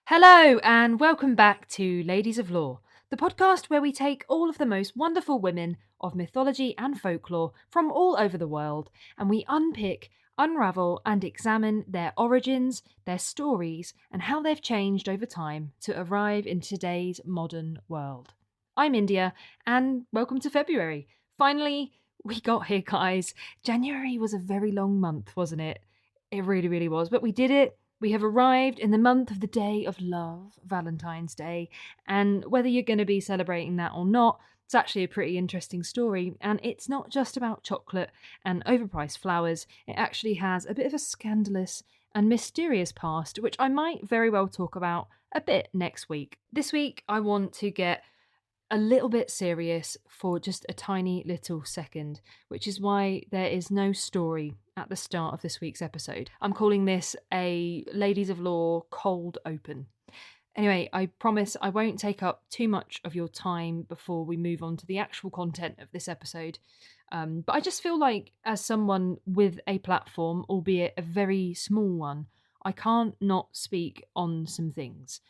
Hello, and welcome back to Ladies of Lore, the podcast where we take all of the most wonderful women of mythology and folklore from all over the world, and we unpick, unravel, and examine their origins, their stories, and how they've changed over time to arrive in today's modern world. I'm India, and welcome to February. Finally, we got here, guys. January was a very long month, wasn't it? It really, really was, but we did it. We have arrived in the month of the day of love, Valentine's Day, and whether you're going to be celebrating that or not, it's actually a pretty interesting story, and it's not just about chocolate and overpriced flowers. It actually has a bit of a scandalous and mysterious past, which I might very well talk about a bit next week. This week, I want to get a little bit serious for just a tiny little second, which is why there is no story at the start of this week's episode. I'm calling this a Ladies of Lore cold open. Anyway, I promise I won't take up too much of your time before we move on to the actual content of this episode. But I just feel like, as someone with a platform, albeit a very small one, I can't not speak on some things.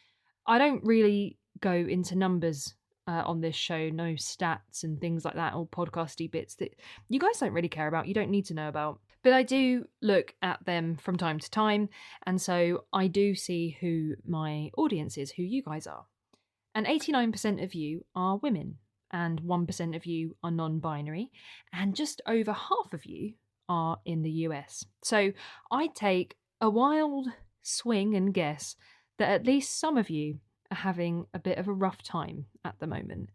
I don't really go into numbers on this show, no stats and things like that, or podcasty bits that you guys don't really care about, you don't need to know about. But I do look at them from time to time, and so I do see who my audience is, who you guys are. And 89% of you are women, and 1% of you are non-binary, and just over half of you are in the US. So I take a wild swing and guess that at least some of you are having a bit of a rough time at the moment.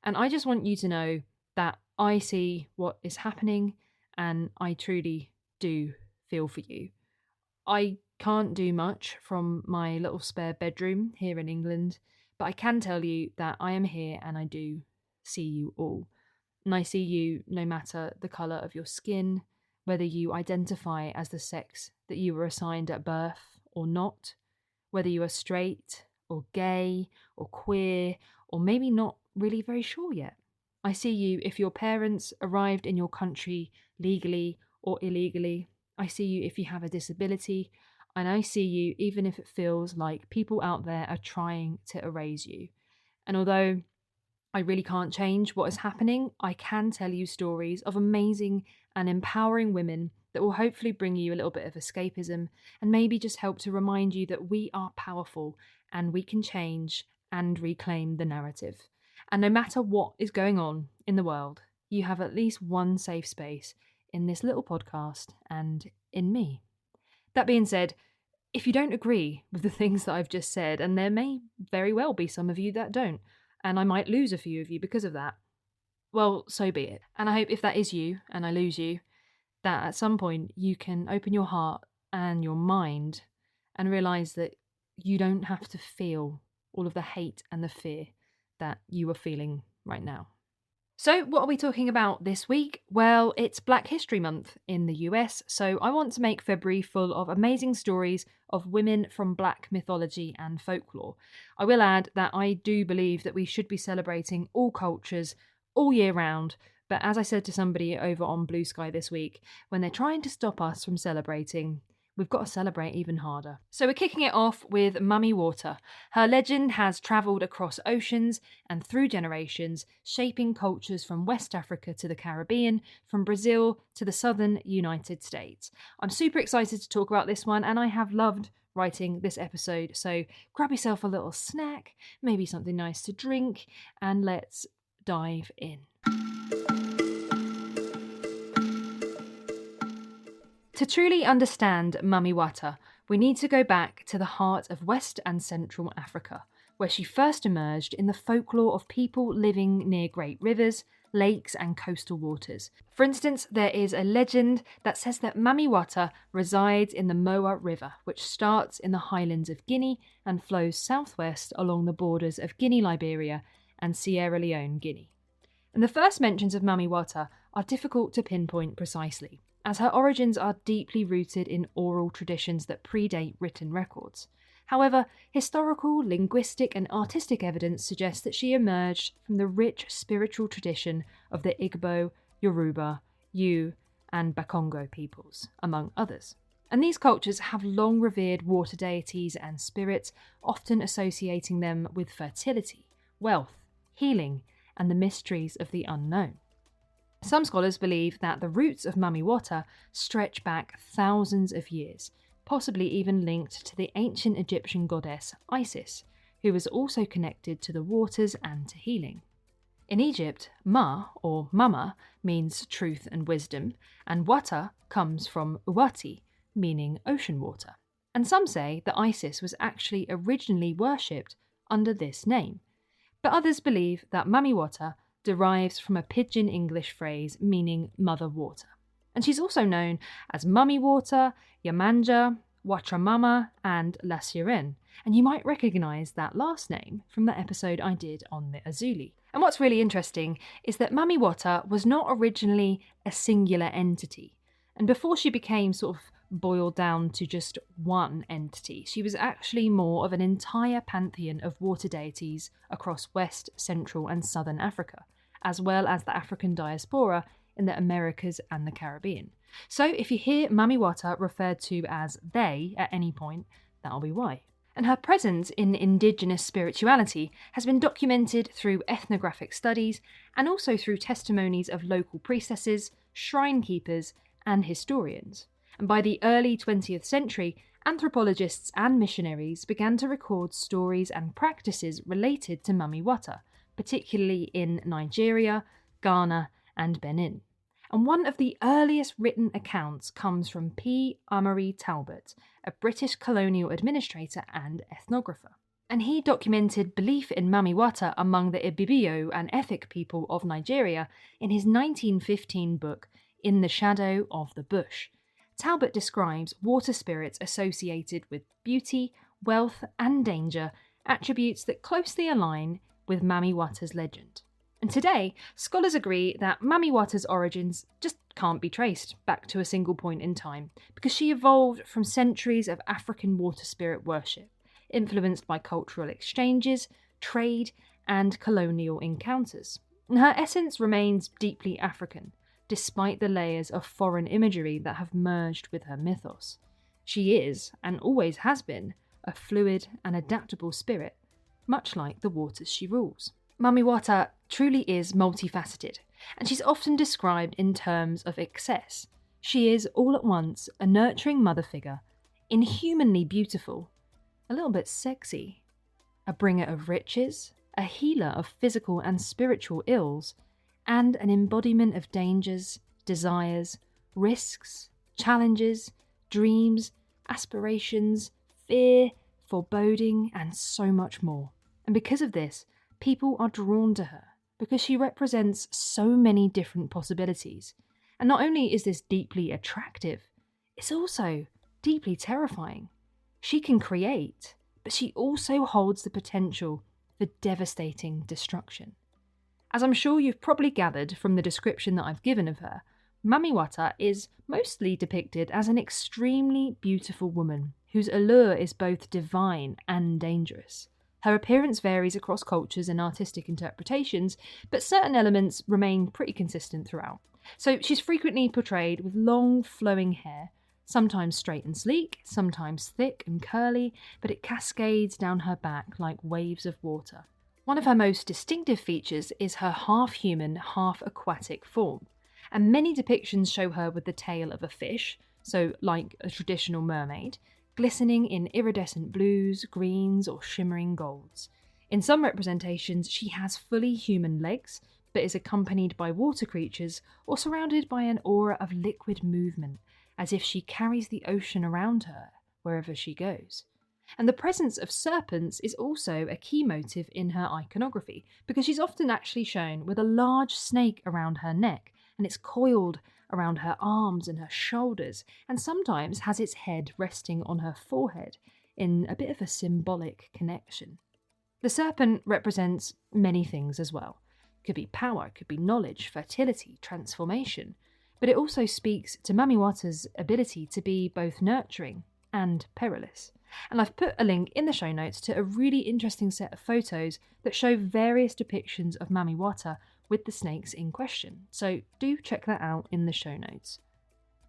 And I just want you to know that I see what is happening and I truly do feel for you. I can't do much from my little spare bedroom here in England, but I can tell you that I am here and I do see you all. And I see you no matter the colour of your skin, whether you identify as the sex that you were assigned at birth or not, whether you are straight or gay or queer, or maybe not really very sure yet. I see you if your parents arrived in your country legally or illegally. I see you if you have a disability, and I see you even if it feels like people out there are trying to erase you. And although I really can't change what is happening, I can tell you stories of amazing and empowering women that will hopefully bring you a little bit of escapism and maybe just help to remind you that we are powerful and we can change and reclaim the narrative. And no matter what is going on in the world, you have at least one safe space in this little podcast and in me. That being said, if you don't agree with the things that I've just said, and there may very well be some of you that don't, and I might lose a few of you because of that, well, so be it. And I hope if that is you and I lose you, that at some point you can open your heart and your mind and realise that you don't have to feel all of the hate and the fear that you are feeling right now. So what are we talking about this week? Well, it's Black History Month in the US, so I want to make February full of amazing stories of women from Black mythology and folklore. I will add that I do believe that we should be celebrating all cultures all year round, but as I said to somebody over on Blue Sky this week, when they're trying to stop us from celebrating, we've got to celebrate even harder. So we're kicking it off with Mami Wata. Her legend has travelled across oceans and through generations, shaping cultures from West Africa to the Caribbean, from Brazil to the southern United States. I'm super excited to talk about this one, and I have loved writing this episode. So grab yourself a little snack, maybe something nice to drink, and let's dive in. To truly understand Mami Wata, we need to go back to the heart of West and Central Africa, where she first emerged in the folklore of people living near great rivers, lakes and coastal waters. For instance, there is a legend that says that Mami Wata resides in the Moa River, which starts in the highlands of Guinea and flows southwest along the borders of Guinea, Liberia and Sierra Leone, Guinea. And the first mentions of Mami Wata are difficult to pinpoint precisely, as her origins are deeply rooted in oral traditions that predate written records. However, historical, linguistic and artistic evidence suggests that she emerged from the rich spiritual tradition of the Igbo, Yoruba, Yu and Bakongo peoples, among others. And these cultures have long revered water deities and spirits, often associating them with fertility, wealth, healing, and the mysteries of the unknown. Some scholars believe that the roots of Mami Wata stretch back thousands of years, possibly even linked to the ancient Egyptian goddess Isis, who was also connected to the waters and to healing. In Egypt, Ma, or Mama, means truth and wisdom, and Wata comes from Uwati, meaning ocean water. And some say that Isis was actually originally worshipped under this name. But others believe that Mami Wata derives from a pidgin English phrase meaning mother water. And she's also known as Mami Wata, Yamanja, Wachamama, and La Sirene. And you might recognise that last name from the episode I did on the Azuli. And what's really interesting is that Mami Wata was not originally a singular entity. And before she became sort of boiled down to just one entity, she was actually more of an entire pantheon of water deities across West, Central and Southern Africa, as well as the African diaspora in the Americas and the Caribbean. So if you hear Mami Wata referred to as they at any point, that'll be why. And her presence in indigenous spirituality has been documented through ethnographic studies and also through testimonies of local priestesses, shrine keepers, and historians. And by the early 20th century, anthropologists and missionaries began to record stories and practices related to Mami Wata, particularly in Nigeria, Ghana, and Benin. And one of the earliest written accounts comes from P. Amory Talbot, a British colonial administrator and ethnographer. And he documented belief in Mami Wata among the Ibibio and Efik people of Nigeria in his 1915 book, In the Shadow of the Bush. Talbot describes water spirits associated with beauty, wealth, and danger, attributes that closely align with Mami Wata's legend. And today, scholars agree that Mami Wata's origins just can't be traced back to a single point in time, because she evolved from centuries of African water spirit worship, influenced by cultural exchanges, trade, and colonial encounters. And her essence remains deeply African, despite the layers of foreign imagery that have merged with her mythos. She is, and always has been, a fluid and adaptable spirit, much like the waters she rules. Mami Wata truly is multifaceted, and she's often described in terms of excess. She is, all at once, a nurturing mother figure, inhumanly beautiful, a little bit sexy, a bringer of riches, a healer of physical and spiritual ills, and an embodiment of dangers, desires, risks, challenges, dreams, aspirations, fear, foreboding, and so much more. And because of this, people are drawn to her, because she represents so many different possibilities. And not only is this deeply attractive, it's also deeply terrifying. She can create, but she also holds the potential for devastating destruction. As I'm sure you've probably gathered from the description that I've given of her, Mami Wata is mostly depicted as an extremely beautiful woman whose allure is both divine and dangerous. Her appearance varies across cultures and artistic interpretations, but certain elements remain pretty consistent throughout. So she's frequently portrayed with long, flowing hair, sometimes straight and sleek, sometimes thick and curly, but it cascades down her back like waves of water. One of her most distinctive features is her half-human, half-aquatic form, and many depictions show her with the tail of a fish, so like a traditional mermaid, glistening in iridescent blues, greens, or shimmering golds. In some representations, she has fully human legs, but is accompanied by water creatures or surrounded by an aura of liquid movement, as if she carries the ocean around her wherever she goes. And the presence of serpents is also a key motive in her iconography, because she's often actually shown with a large snake around her neck, and it's coiled around her arms and her shoulders, and sometimes has its head resting on her forehead in a bit of a symbolic connection. The serpent represents many things as well. It could be power, it could be knowledge, fertility, transformation, but it also speaks to Mami Wata's ability to be both nurturing and perilous. And I've put a link in the show notes to a really interesting set of photos that show various depictions of Mami Wata with the snakes in question, so do check that out in the show notes.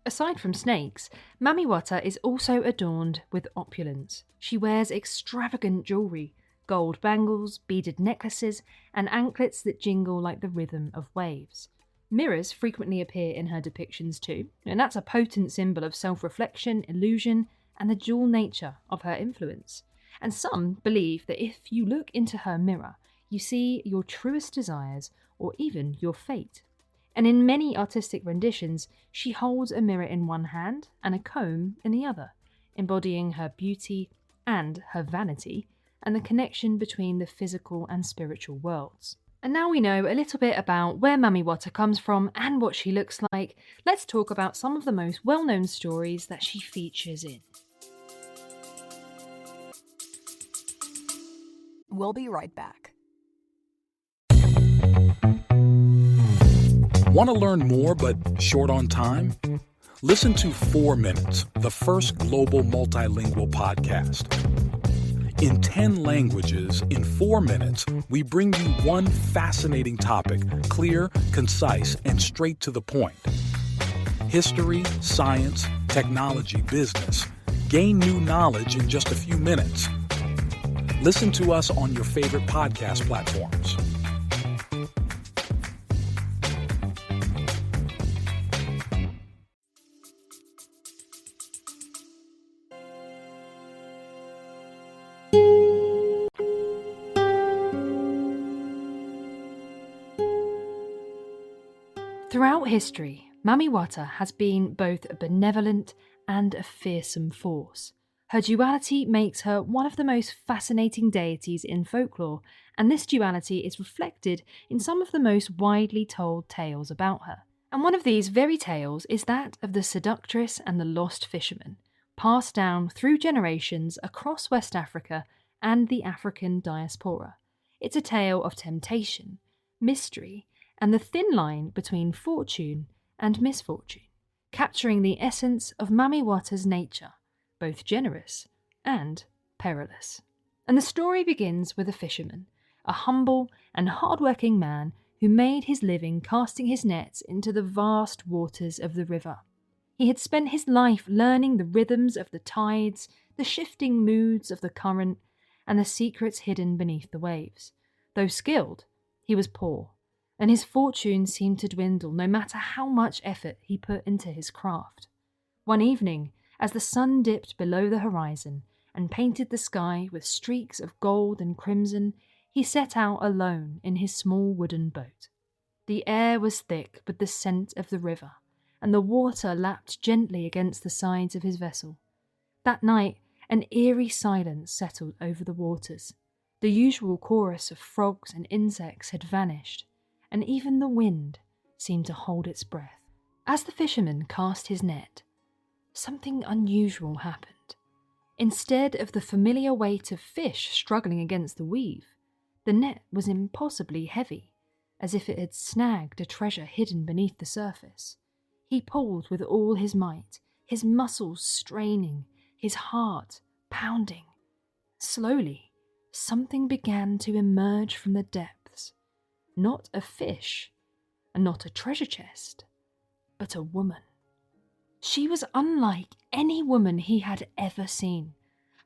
Aside from snakes, Mami Wata is also adorned with opulence. She wears extravagant jewellery, gold bangles, beaded necklaces, and anklets that jingle like the rhythm of waves. Mirrors frequently appear in her depictions too, and that's a potent symbol of self-reflection, illusion, and the dual nature of her influence. And some believe that if you look into her mirror, you see your truest desires or even your fate. And in many artistic renditions, she holds a mirror in one hand and a comb in the other, embodying her beauty and her vanity, and the connection between the physical and spiritual worlds. And now we know a little bit about where Mami Wata comes from and what she looks like, let's talk about some of the most well-known stories that she features in. We'll be right back. Want to learn more but short on time? Listen to 4 Minutes, the first global multilingual podcast. In 10 languages, in 4 minutes, we bring you one fascinating topic, clear, concise, and straight to the point. History, science, technology, business. Gain new knowledge in just a few minutes. Listen to us on your favorite podcast platforms. Throughout history, Mami Wata has been both a benevolent and a fearsome force. Her duality makes her one of the most fascinating deities in folklore, and this duality is reflected in some of the most widely told tales about her. And one of these very tales is that of the seductress and the lost fisherman, passed down through generations across West Africa and the African diaspora. It's a tale of temptation, mystery, and the thin line between fortune and misfortune, capturing the essence of Mami Wata's nature, both generous and perilous. And the story begins with a fisherman, a humble and hard-working man who made his living casting his nets into the vast waters of the river. He had spent his life learning the rhythms of the tides, the shifting moods of the current, and the secrets hidden beneath the waves. Though skilled, he was poor, and his fortune seemed to dwindle no matter how much effort he put into his craft. One evening, as the sun dipped below the horizon and painted the sky with streaks of gold and crimson, he set out alone in his small wooden boat. The air was thick with the scent of the river, and the water lapped gently against the sides of his vessel. That night, an eerie silence settled over the waters. The usual chorus of frogs and insects had vanished, and even the wind seemed to hold its breath. As the fisherman cast his net, something unusual happened. Instead of the familiar weight of fish struggling against the weave, the net was impossibly heavy, as if it had snagged a treasure hidden beneath the surface. He pulled with all his might, his muscles straining, his heart pounding. Slowly, something began to emerge from the depths. Not a fish, and not a treasure chest, but a woman. She was unlike any woman he had ever seen.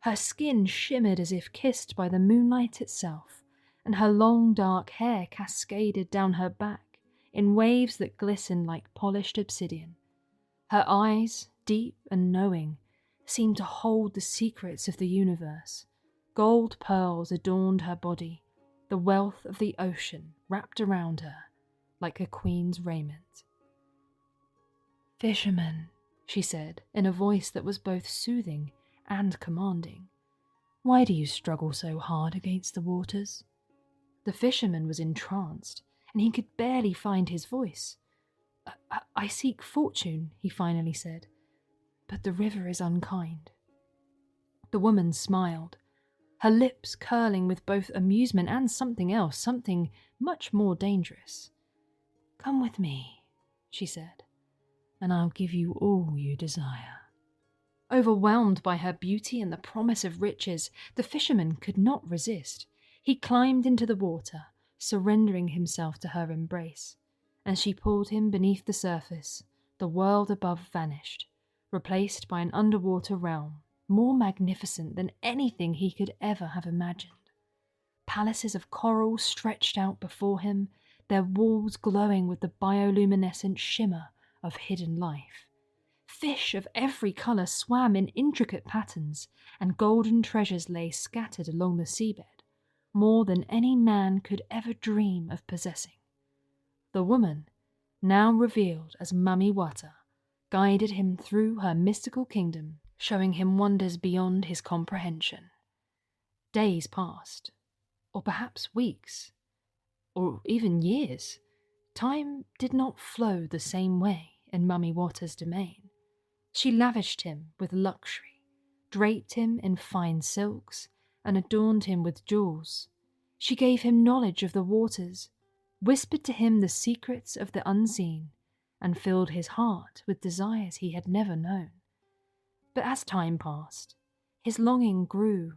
Her skin shimmered as if kissed by the moonlight itself, and her long dark hair cascaded down her back in waves that glistened like polished obsidian. Her eyes, deep and knowing, seemed to hold the secrets of the universe. Gold pearls adorned her body, the wealth of the ocean wrapped around her like a queen's raiment. "Fisherman," she said in a voice that was both soothing and commanding, "why do you struggle so hard against the waters?" The fisherman was entranced, and he could barely find his voice. I seek fortune," he finally said, "but the river is unkind." The woman smiled, her lips curling with both amusement and something else, something much more dangerous. "Come with me," she said, "and I'll give you all you desire." Overwhelmed by her beauty and the promise of riches, the fisherman could not resist. He climbed into the water, surrendering himself to her embrace, and she pulled him beneath the surface, The world above vanished, replaced by an underwater realm more magnificent than anything he could ever have imagined. Palaces of coral stretched out before him, their walls glowing with the bioluminescent shimmer of hidden life. Fish of every colour swam in intricate patterns, and golden treasures lay scattered along the seabed, more than any man could ever dream of possessing. The woman, now revealed as Mami Wata, guided him through her mystical kingdom, showing him wonders beyond his comprehension. Days passed, or perhaps weeks, or even years. Time did not flow the same way in Mami Wata's domain. She lavished him with luxury, draped him in fine silks, and adorned him with jewels. She gave him knowledge of the waters, whispered to him the secrets of the unseen, and filled his heart with desires he had never known. But as time passed, his longing grew,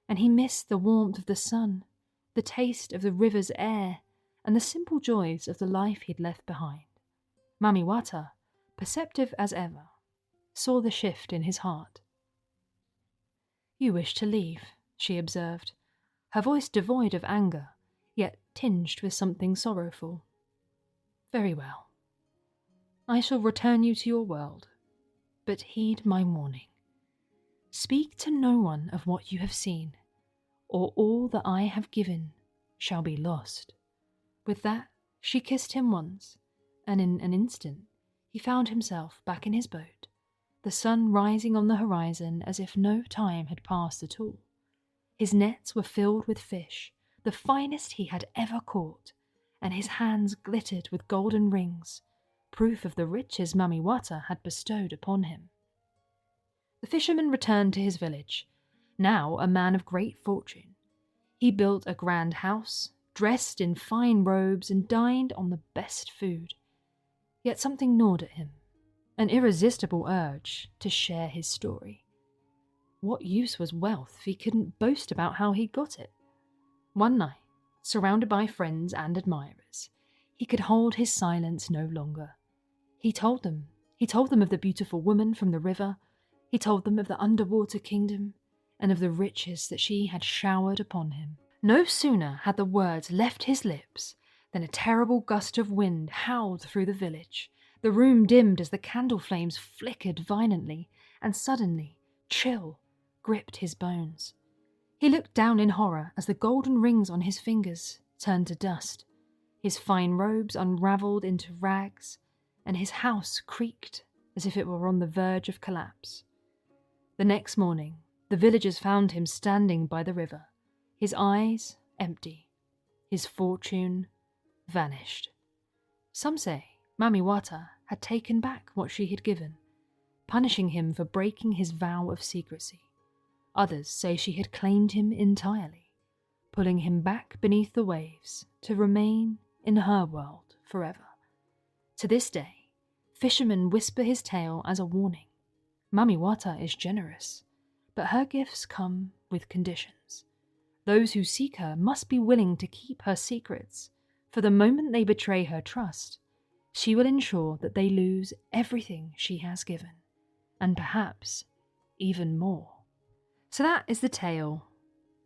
and he missed the warmth of the sun, the taste of the river's air, and the simple joys of the life he'd left behind. Mami Wata, perceptive as ever, saw the shift in his heart. "You wish to leave," she observed, her voice devoid of anger, yet tinged with something sorrowful. "Very well. I shall return you to your world, but heed my warning. Speak to no one of what you have seen, or all that I have given shall be lost." With that, she kissed him once, and in an instant he found himself back in his boat, the sun rising on the horizon as if no time had passed at all. His nets were filled with fish, the finest he had ever caught, and his hands glittered with golden rings, proof of the riches Mami Wata had bestowed upon him. The fisherman returned to his village, now a man of great fortune. He built a grand house, dressed in fine robes, and dined on the best food. Yet something gnawed at him, an irresistible urge to share his story. What use was wealth if he couldn't boast about how he got it? One night, surrounded by friends and admirers, he could hold his silence no longer. He told them of the beautiful woman from the river. He told them of the underwater kingdom and of the riches that she had showered upon him. No sooner had the words left his lips than a terrible gust of wind howled through the village. The room dimmed as the candle flames flickered violently, and suddenly, chill gripped his bones. He looked down in horror as the golden rings on his fingers turned to dust. His fine robes unravelled into rags, and his house creaked as if it were on the verge of collapse. The next morning, the villagers found him standing by the river, his eyes empty, his fortune vanished. Some say Mami Wata had taken back what she had given, punishing him for breaking his vow of secrecy. Others say she had claimed him entirely, pulling him back beneath the waves to remain in her world forever. To this day, fishermen whisper his tale as a warning. Mami Wata is generous, but her gifts come with conditions. Those who seek her must be willing to keep her secrets, for the moment they betray her trust, she will ensure that they lose everything she has given, and perhaps even more. So that is the tale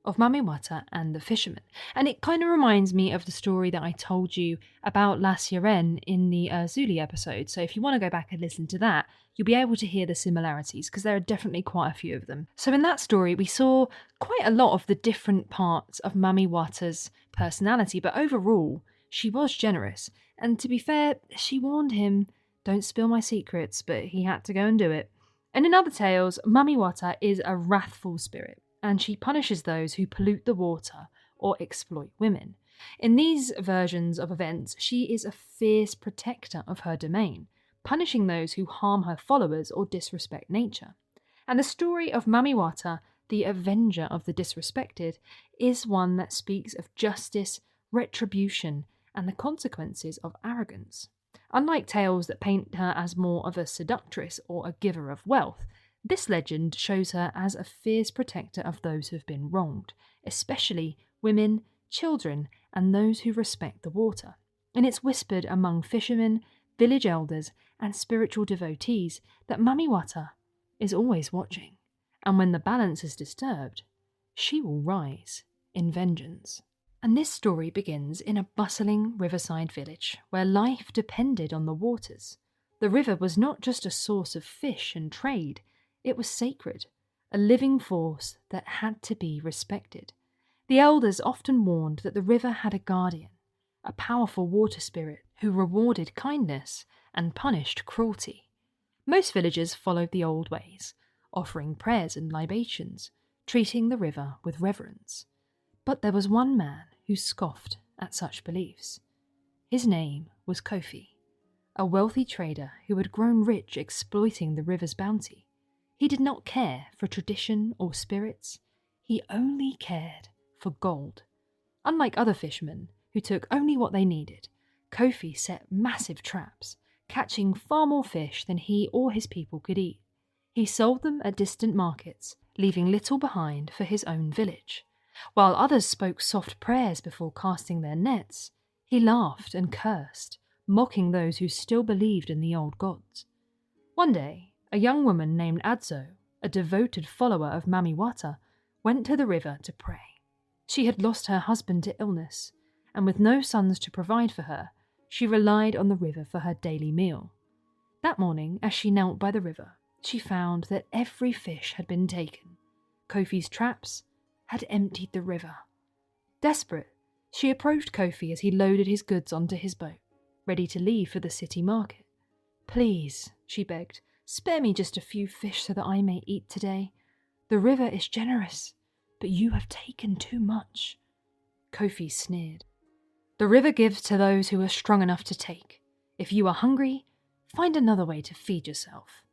of Mami Wata and the fisherman. And it kind of reminds me of the story that I told you about La Sirène in the Zuli episode. So if you want to go back and listen to that, you'll be able to hear the similarities, because there are definitely quite a few of them. So in that story, we saw quite a lot of the different parts of Mami Wata's personality, but overall, she was generous. And to be fair, she warned him, "Don't spill my secrets," but he had to go and do it. And in other tales, Mami Wata is a wrathful spirit, and she punishes those who pollute the water or exploit women. In these versions of events, she is a fierce protector of her domain, punishing those who harm her followers or disrespect nature. And the story of Mami Wata, the avenger of the disrespected, is one that speaks of justice, retribution, and the consequences of arrogance. Unlike tales that paint her as more of a seductress or a giver of wealth, this legend shows her as a fierce protector of those who have been wronged, especially women, children, and those who respect the water. And it's whispered among fishermen, village elders, and spiritual devotees that Mami Wata is always watching, and when the balance is disturbed, she will rise in vengeance. And this story begins in a bustling riverside village where life depended on the waters. The river was not just a source of fish and trade, it was sacred, a living force that had to be respected. The elders often warned that the river had a guardian, a powerful water spirit who rewarded kindness and punished cruelty. Most villagers followed the old ways, offering prayers and libations, treating the river with reverence. But there was one man who scoffed at such beliefs. His name was Kofi, a wealthy trader who had grown rich exploiting the river's bounty. He did not care for tradition or spirits, he only cared for gold. Unlike other fishermen, who took only what they needed, Kofi set massive traps, catching far more fish than he or his people could eat. He sold them at distant markets, leaving little behind for his own village. While others spoke soft prayers before casting their nets, he laughed and cursed, mocking those who still believed in the old gods. One day, a young woman named Adzo, a devoted follower of Mami Wata, went to the river to pray. She had lost her husband to illness, and with no sons to provide for her, she relied on the river for her daily meal. That morning, as she knelt by the river, she found that every fish had been taken. Kofi's traps had emptied the river. Desperate, she approached Kofi as he loaded his goods onto his boat, ready to leave for the city market. "Please," she begged, "spare me just a few fish so that I may eat today. The river is generous, but you have taken too much." Kofi sneered. "The river gives to those who are strong enough to take. If you are hungry, find another way to feed yourself."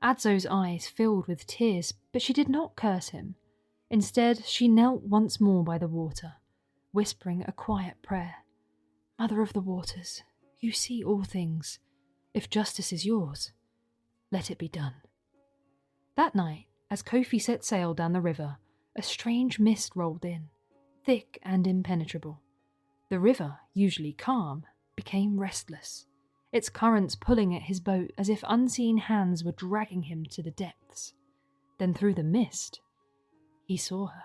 Adzo's eyes filled with tears, but she did not curse him. Instead, she knelt once more by the water, whispering a quiet prayer. "Mother of the waters, you see all things. If justice is yours, let it be done." That night, as Kofi set sail down the river, a strange mist rolled in, thick and impenetrable. The river, usually calm, became restless, its currents pulling at his boat as if unseen hands were dragging him to the depths. Then through the mist, he saw her.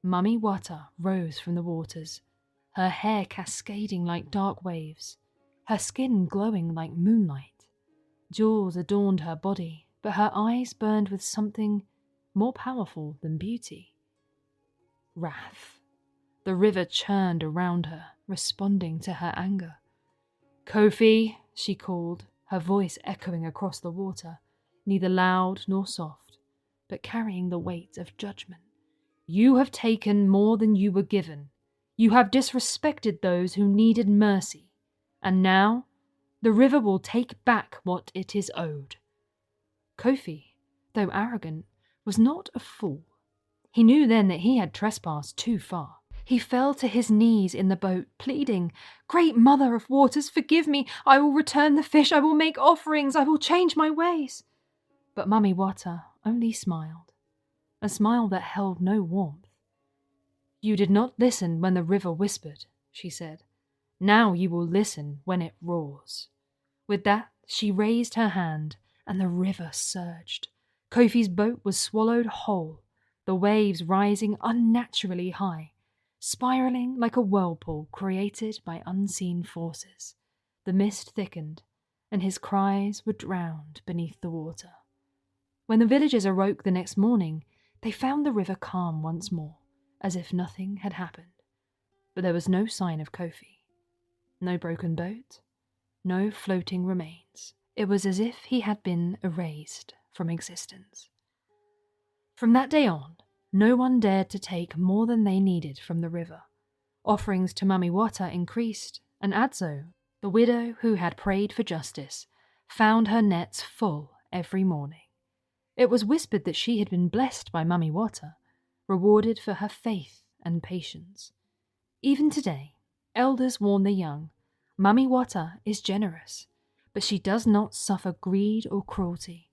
Mami Wata rose from the waters, her hair cascading like dark waves, her skin glowing like moonlight. Jewels adorned her body, but her eyes burned with something more powerful than beauty. Wrath. The river churned around her, responding to her anger. "Kofi," she called, her voice echoing across the water, neither loud nor soft, but carrying the weight of judgment. "You have taken more than you were given. You have disrespected those who needed mercy, and now the river will take back what it is owed." Kofi, though arrogant, was not a fool. He knew then that he had trespassed too far. He fell to his knees in the boat, pleading, "Great Mother of Waters, forgive me. I will return the fish. I will make offerings. I will change my ways." But Mami Wata only smiled, a smile that held no warmth. "You did not listen when the river whispered," she said. "Now you will listen when it roars." With that, she raised her hand, and the river surged. Kofi's boat was swallowed whole, the waves rising unnaturally high, spiraling like a whirlpool created by unseen forces. The mist thickened, and his cries were drowned beneath the water. When the villagers awoke the next morning, they found the river calm once more, as if nothing had happened. But there was no sign of Kofi. No broken boat, no floating remains. It was as if he had been erased from existence. From that day on, no one dared to take more than they needed from the river. Offerings to Mami Wata increased, and Adzo, the widow who had prayed for justice, found her nets full every morning. It was whispered that she had been blessed by Mami Wata, rewarded for her faith and patience. Even today, elders warn the young, Mami Wata is generous, but she does not suffer greed or cruelty.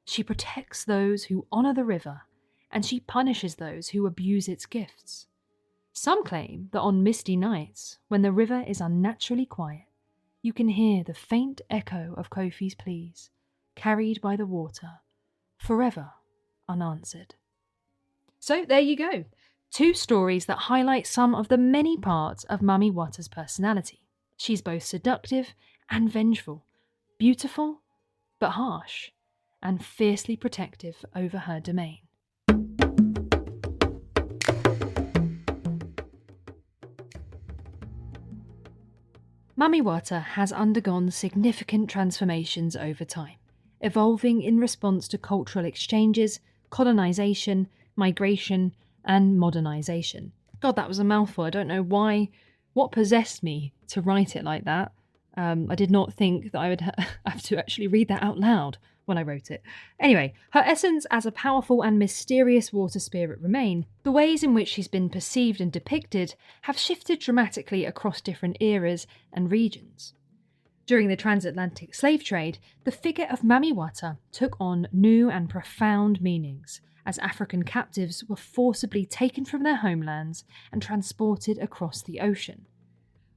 She protects those who honor the river, and she punishes those who abuse its gifts. Some claim that on misty nights, when the river is unnaturally quiet, you can hear the faint echo of Kofi's pleas, carried by the water, forever unanswered. So there you go. 2 stories that highlight some of the many parts of Mami Wata's personality. She's both seductive and vengeful, beautiful but harsh, and fiercely protective over her domain. Mami Wata has undergone significant transformations over time, evolving in response to cultural exchanges, colonization, migration, and modernization. God, that was a mouthful. I don't know what possessed me to write it like that. I did not think that I would have to actually read that out loud when I wrote it. Anyway, her essence as a powerful and mysterious water spirit remain. The ways in which she's been perceived and depicted have shifted dramatically across different eras and regions. During the transatlantic slave trade, the figure of Mami Wata took on new and profound meanings, as African captives were forcibly taken from their homelands and transported across the ocean.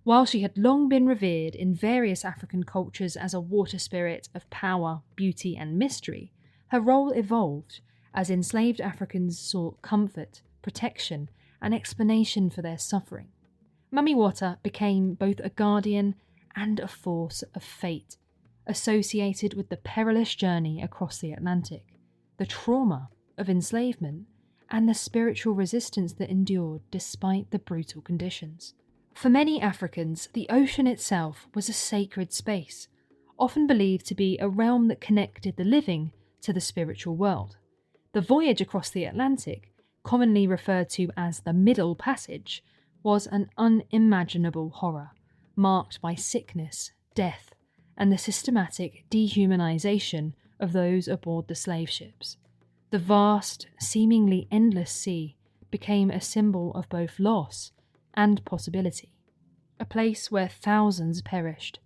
While she had long been revered in various African cultures as a water spirit of power, beauty, and mystery, her role evolved as enslaved Africans sought comfort, protection, and explanation for their suffering. Mami Wata became both a guardian and a force of fate, associated with the perilous journey across the Atlantic, the trauma of enslavement, and the spiritual resistance that endured despite the brutal conditions. For many Africans, the ocean itself was a sacred space, often believed to be a realm that connected the living to the spiritual world. The voyage across the Atlantic, commonly referred to as the Middle Passage, was an unimaginable horror, marked by sickness, death, and the systematic dehumanization of those aboard the slave ships. The vast, seemingly endless sea became a symbol of both loss and possibility, a place where thousands perished,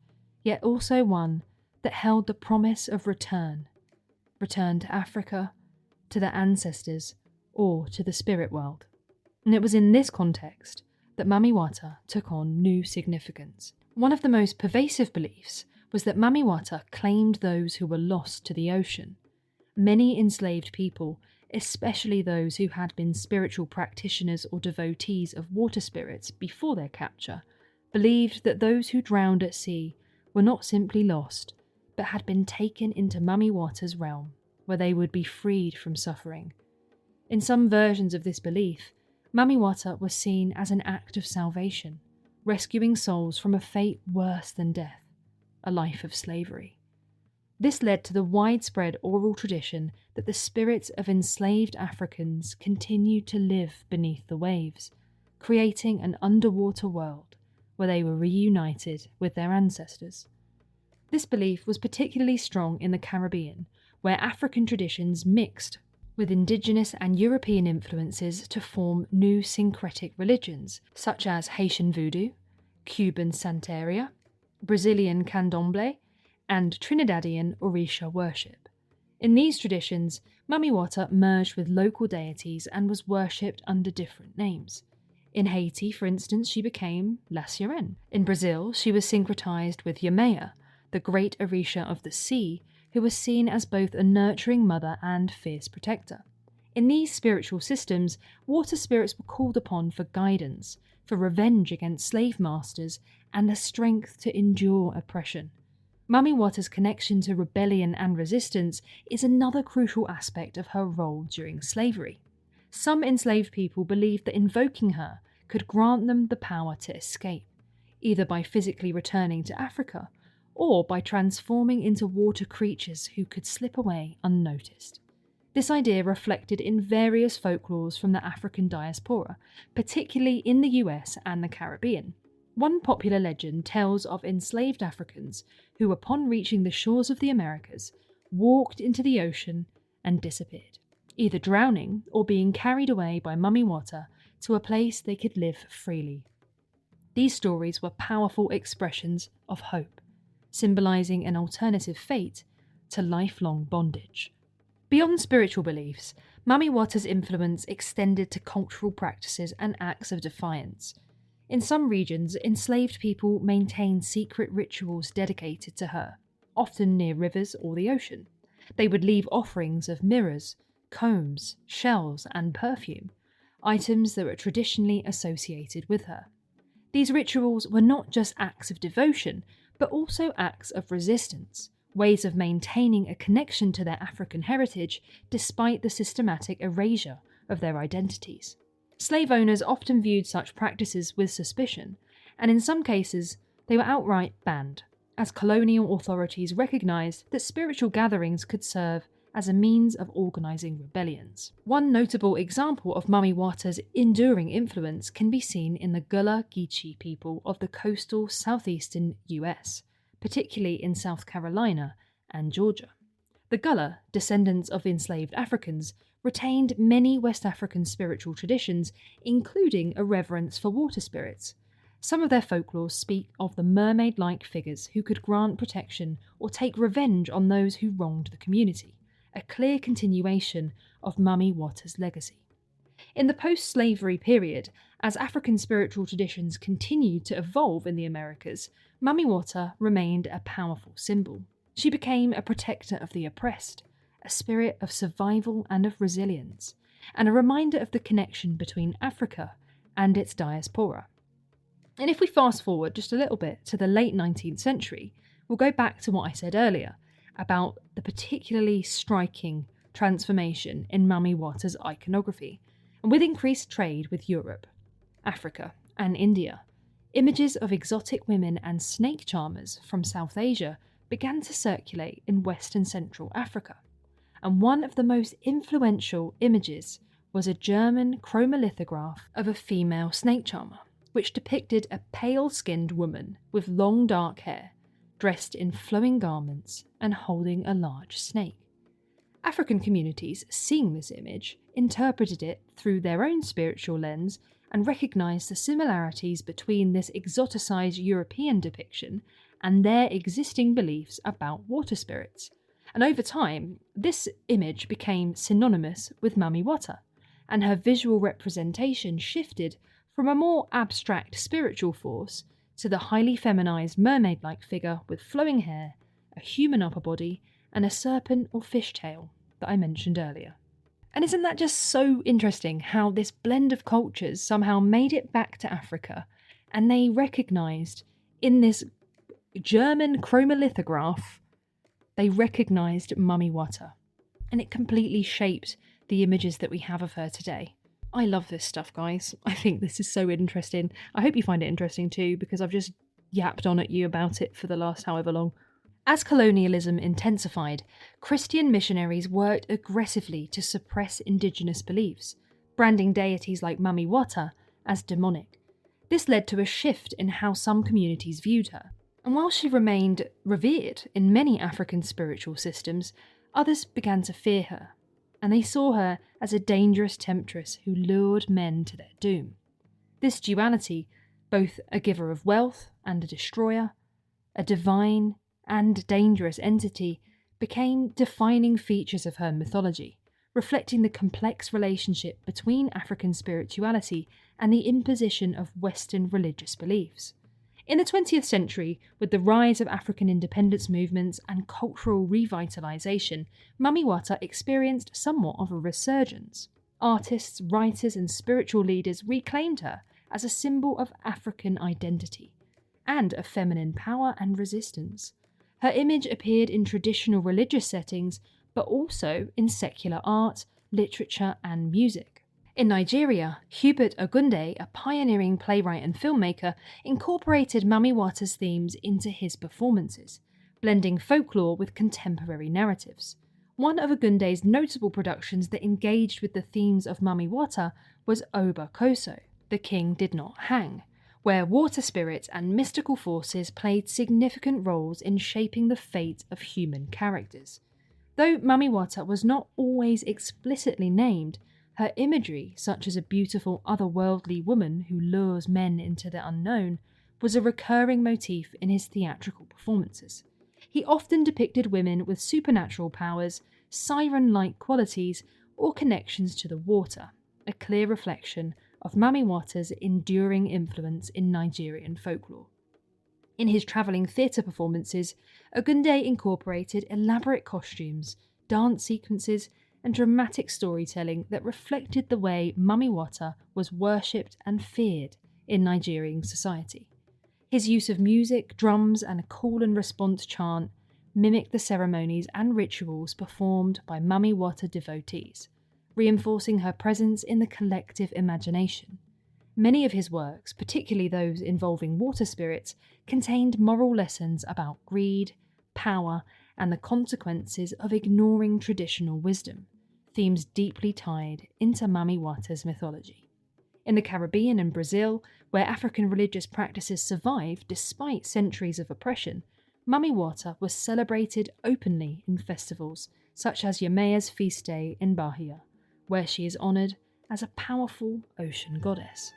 yet also one that held the promise of return to Africa, to their ancestors, or to the spirit world. And it was in this context that Mami Wata took on new significance. One of the most pervasive beliefs was that Mami Wata claimed those who were lost to the ocean. Many enslaved people, especially those who had been spiritual practitioners or devotees of water spirits before their capture, believed that those who drowned at sea were not simply lost, but had been taken into Mami Wata's realm, where they would be freed from suffering. In some versions of this belief, Mami Wata was seen as an act of salvation, rescuing souls from a fate worse than death, a life of slavery. This led to the widespread oral tradition that the spirits of enslaved Africans continued to live beneath the waves, creating an underwater world where they were reunited with their ancestors. This belief was particularly strong in the Caribbean, where African traditions mixed with indigenous and European influences to form new syncretic religions, such as Haitian voodoo, Cuban Santeria, Brazilian candomblé, and Trinidadian Orisha worship. In these traditions, Mami Wata merged with local deities and was worshipped under different names. In Haiti, for instance, she became La Sirène. In Brazil, she was syncretized with Yemea, the great Orisha of the sea, who was seen as both a nurturing mother and fierce protector. In these spiritual systems, water spirits were called upon for guidance, for revenge against slave masters, and the strength to endure oppression. Mami Wata's connection to rebellion and resistance is another crucial aspect of her role during slavery. Some enslaved people believed that invoking her could grant them the power to escape, either by physically returning to Africa or by transforming into water creatures who could slip away unnoticed. This idea reflected in various folklores from the African diaspora, particularly in the US and the Caribbean. One popular legend tells of enslaved Africans who, upon reaching the shores of the Americas, walked into the ocean and disappeared, either drowning or being carried away by Mami Wata to a place they could live freely. These stories were powerful expressions of hope, symbolizing an alternative fate to lifelong bondage. Beyond spiritual beliefs, Mami Wata's influence extended to cultural practices and acts of defiance. In some regions, enslaved people maintained secret rituals dedicated to her, often near rivers or the ocean. They would leave offerings of mirrors, combs, shells, and perfume, items that were traditionally associated with her. These rituals were not just acts of devotion, but also acts of resistance, ways of maintaining a connection to their African heritage despite the systematic erasure of their identities. Slave owners often viewed such practices with suspicion, and in some cases they were outright banned, as colonial authorities recognised that spiritual gatherings could serve as a means of organising rebellions. One notable example of Mami Wata's enduring influence can be seen in the Gullah Geechee people of the coastal southeastern US, particularly in South Carolina and Georgia. The Gullah, descendants of enslaved Africans, retained many West African spiritual traditions, including a reverence for water spirits. Some of their folklore speak of the mermaid-like figures who could grant protection or take revenge on those who wronged the community, a clear continuation of Mami Wata's legacy. In the post-slavery period, as African spiritual traditions continued to evolve in the Americas, Mami Wata remained a powerful symbol. She became a protector of the oppressed, a spirit of survival and of resilience, and a reminder of the connection between Africa and its diaspora. And if we fast forward just a little bit to the late 19th century, we'll go back to what I said earlier about the particularly striking transformation in Mami Wata's iconography. And with increased trade with Europe, Africa, and India, images of exotic women and snake charmers from South Asia began to circulate in West and Central Africa. And one of the most influential images was a German chromolithograph of a female snake charmer, which depicted a pale-skinned woman with long dark hair, dressed in flowing garments and holding a large snake. African communities, seeing this image, interpreted it through their own spiritual lens and recognised the similarities between this exoticized European depiction and their existing beliefs about water spirits. And over time, this image became synonymous with Mami Wata, and her visual representation shifted from a more abstract spiritual force to the highly feminized mermaid-like figure with flowing hair, a human upper body, and a serpent or fish tail that I mentioned earlier. And isn't that just so interesting how this blend of cultures somehow made it back to Africa, and they recognised in this German chromolithograph, they recognised Mami Wata, and it completely shaped the images that we have of her today. I love this stuff, guys. I think this is so interesting. I hope you find it interesting too, because I've just yapped on at you about it for the last however long. As colonialism intensified, Christian missionaries worked aggressively to suppress indigenous beliefs, branding deities like Mami Wata as demonic. This led to a shift in how some communities viewed her. And while she remained revered in many African spiritual systems, others began to fear her, and they saw her as a dangerous temptress who lured men to their doom. This duality, both a giver of wealth and a destroyer, a divine and dangerous entity, became defining features of her mythology, reflecting the complex relationship between African spirituality and the imposition of Western religious beliefs. In the 20th century, with the rise of African independence movements and cultural revitalisation, Mami Wata experienced somewhat of a resurgence. Artists, writers and spiritual leaders reclaimed her as a symbol of African identity and of feminine power and resistance. Her image appeared in traditional religious settings, but also in secular art, literature and music. In Nigeria, Hubert Ogunde, a pioneering playwright and filmmaker, incorporated Mami Wata's themes into his performances, blending folklore with contemporary narratives. One of Ogunde's notable productions that engaged with the themes of Mami Wata was Oba Koso, The King Did Not Hang, where water spirits and mystical forces played significant roles in shaping the fate of human characters. Though Mami Wata was not always explicitly named, her imagery, such as a beautiful otherworldly woman who lures men into the unknown, was a recurring motif in his theatrical performances. He often depicted women with supernatural powers, siren-like qualities, or connections to the water, a clear reflection of Mami Wata's enduring influence in Nigerian folklore. In his travelling theatre performances, Ogunde incorporated elaborate costumes, dance sequences, and dramatic storytelling that reflected the way Mami Wata was worshipped and feared in Nigerian society. His use of music, drums, and a call and response chant mimicked the ceremonies and rituals performed by Mami Wata devotees, reinforcing her presence in the collective imagination. Many of his works, particularly those involving water spirits, contained moral lessons about greed, power, and the consequences of ignoring traditional wisdom, themes deeply tied into Mami Wata's mythology. In the Caribbean and Brazil, where African religious practices survived despite centuries of oppression, Mami Wata was celebrated openly in festivals such as Yameya's feast day in Bahia, where she is honoured as a powerful ocean goddess.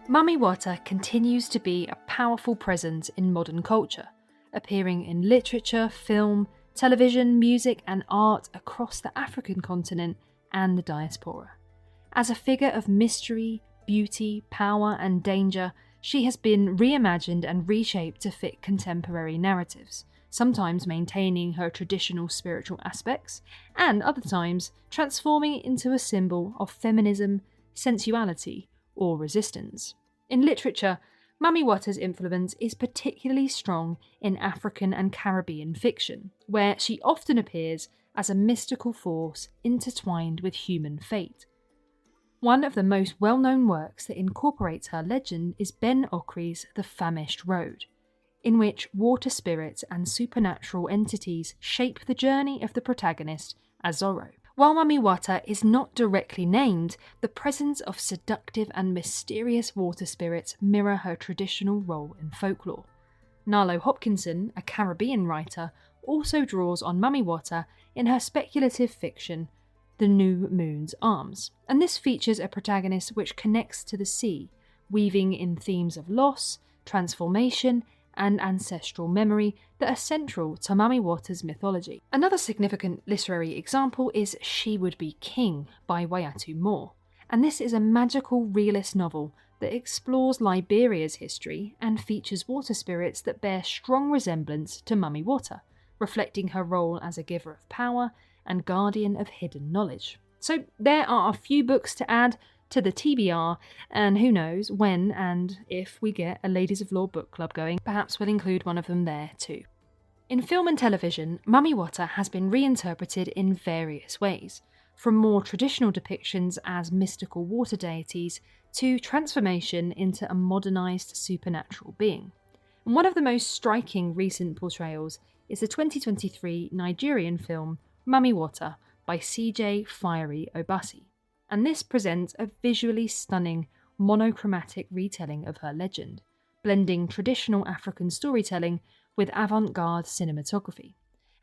Mami Wata continues to be a powerful presence in modern culture, appearing in literature, film, television, music, and art across the African continent and the diaspora. As a figure of mystery, beauty, power, and danger, she has been reimagined and reshaped to fit contemporary narratives, sometimes maintaining her traditional spiritual aspects, and other times transforming it into a symbol of feminism, sensuality, or resistance. In literature, Mami Wata's influence is particularly strong in African and Caribbean fiction, where she often appears as a mystical force intertwined with human fate. One of the most well-known works that incorporates her legend is Ben Okri's The Famished Road, in which water spirits and supernatural entities shape the journey of the protagonist, Azoro. While Mami Wata is not directly named, the presence of seductive and mysterious water spirits mirror her traditional role in folklore. Nalo Hopkinson, a Caribbean writer, also draws on Mami Wata in her speculative fiction, The New Moon's Arms, and this features a protagonist which connects to the sea, weaving in themes of loss, transformation, and ancestral memory that are central to Mami Wata's mythology. Another significant literary example is She Would Be King by Wayatu Moore, and this is a magical realist novel that explores Liberia's history and features water spirits that bear strong resemblance to Mami Wata, reflecting her role as a giver of power and guardian of hidden knowledge. So there are a few books to add to the TBR, and who knows when and if we get a Ladies of Law book club going, perhaps we'll include one of them there too. In film and television, Mami Wata has been reinterpreted in various ways, from more traditional depictions as mystical water deities to transformation into a modernised supernatural being. And one of the most striking recent portrayals is the 2023 Nigerian film Mami Wata by CJ Fiery Obasi. And this presents a visually stunning, monochromatic retelling of her legend, blending traditional African storytelling with avant-garde cinematography.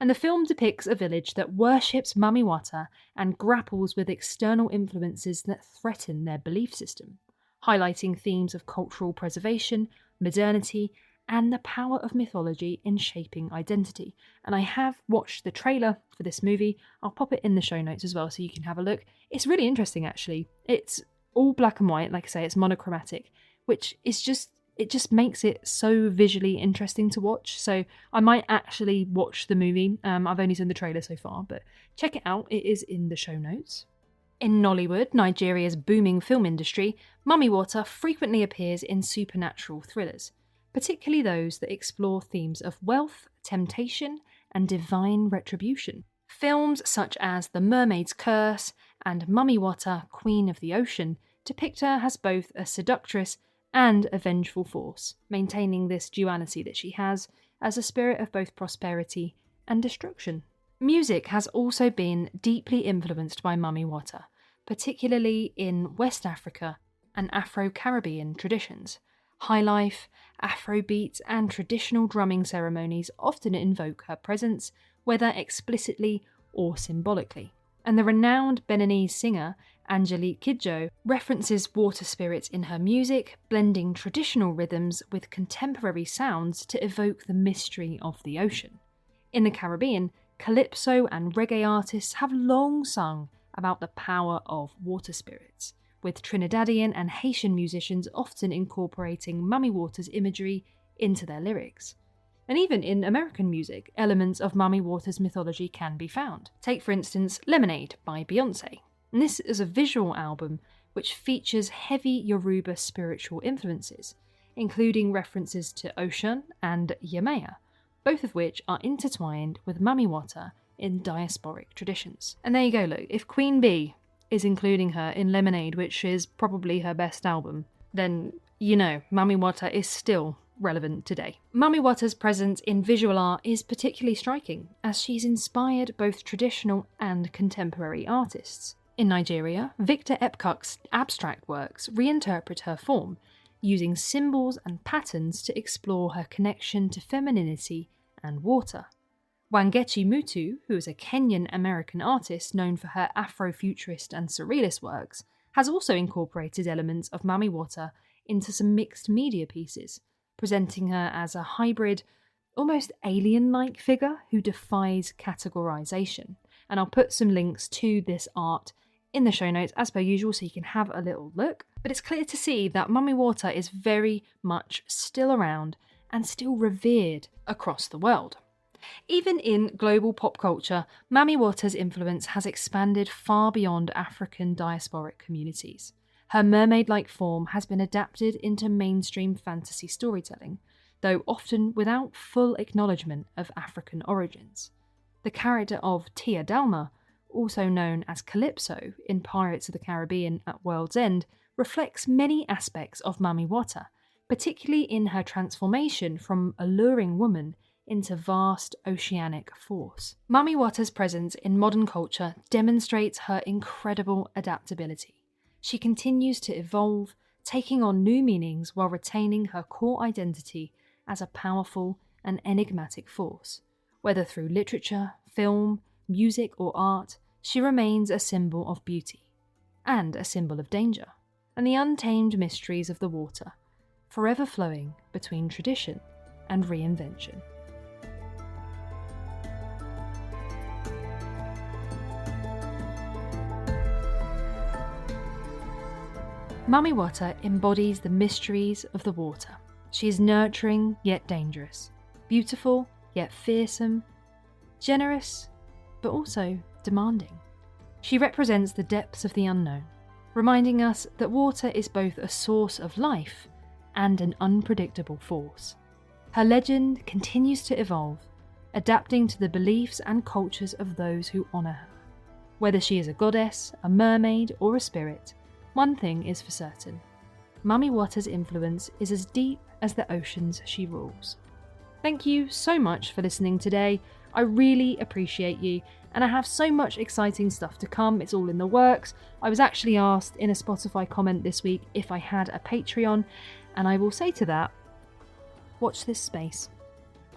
And the film depicts a village that worships Mami Wata and grapples with external influences that threaten their belief system, highlighting themes of cultural preservation, modernity, and the power of mythology in shaping identity. And I have watched the trailer for this movie. I'll pop it in the show notes as well so you can have a look. It's really interesting actually. It's all black and white, like I say, it's monochromatic, which is it just makes it so visually interesting to watch. So I might actually watch the movie. I've only seen the trailer so far, but check it out. It is in the show notes. In Nollywood, Nigeria's booming film industry, Mami Wata frequently appears in supernatural thrillers, particularly those that explore themes of wealth, temptation, and divine retribution. Films such as The Mermaid's Curse and Mami Wata, Queen of the Ocean depict her as both a seductress and a vengeful force, maintaining this duality that she has as a spirit of both prosperity and destruction. Music has also been deeply influenced by Mami Wata, particularly in West Africa and Afro-Caribbean traditions. Highlife, Afrobeat, and traditional drumming ceremonies often invoke her presence, whether explicitly or symbolically. And the renowned Beninese singer Angelique Kidjo references water spirits in her music, blending traditional rhythms with contemporary sounds to evoke the mystery of the ocean. In the Caribbean, calypso and reggae artists have long sung about the power of water spirits, with Trinidadian and Haitian musicians often incorporating Mami Wata's imagery into their lyrics. And even in American music, elements of Mami Wata's mythology can be found. Take, for instance, Lemonade by Beyoncé. And this is a visual album which features heavy Yoruba spiritual influences, including references to Ocean and Yemaya, both of which are intertwined with Mami Wata in diasporic traditions. And there you go, look, if Queen Bee is including her in Lemonade, which is probably her best album, then you know Mami Wata is still relevant today. Mami Wata's presence in visual art is particularly striking, as she's inspired both traditional and contemporary artists. In Nigeria, Victor Epcuk's abstract works reinterpret her form, using symbols and patterns to explore her connection to femininity and water. Wangechi Mutu, who is a Kenyan-American artist known for her Afrofuturist and Surrealist works, has also incorporated elements of Mami Wata into some mixed media pieces, presenting her as a hybrid, almost alien-like figure who defies categorization. And I'll put some links to this art in the show notes as per usual so you can have a little look. But it's clear to see that Mami Wata is very much still around and still revered across the world. Even in global pop culture, Mami Wata's influence has expanded far beyond African diasporic communities. Her mermaid-like form has been adapted into mainstream fantasy storytelling, though often without full acknowledgement of African origins. The character of Tia Dalma, also known as Calypso in Pirates of the Caribbean at World's End, reflects many aspects of Mami Wata, particularly in her transformation from alluring woman into vast oceanic force. Mami Wata's presence in modern culture demonstrates her incredible adaptability. She continues to evolve, taking on new meanings while retaining her core identity as a powerful and enigmatic force. Whether through literature, film, music, or art, she remains a symbol of beauty, and a symbol of danger, and the untamed mysteries of the water, forever flowing between tradition and reinvention. Mami Wata embodies the mysteries of the water. She is nurturing yet dangerous, beautiful yet fearsome, generous but also demanding. She represents the depths of the unknown, reminding us that water is both a source of life and an unpredictable force. Her legend continues to evolve, adapting to the beliefs and cultures of those who honour her. Whether she is a goddess, a mermaid, or a spirit, one thing is for certain: Mami Wata's influence is as deep as the oceans she rules. Thank you so much for listening today. I really appreciate you, and I have so much exciting stuff to come. It's all in the works. I was actually asked in a Spotify comment this week if I had a Patreon, and I will say to that, watch this space.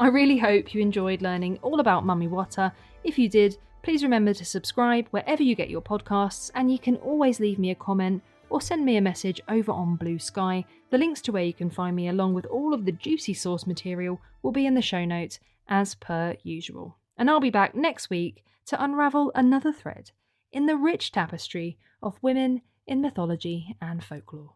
I really hope you enjoyed learning all about Mami Wata. If you did, please remember to subscribe wherever you get your podcasts, and you can always leave me a comment or send me a message over on Blue Sky. The links to where you can find me along with all of the juicy source material will be in the show notes as per usual. And I'll be back next week to unravel another thread in the rich tapestry of women in mythology and folklore.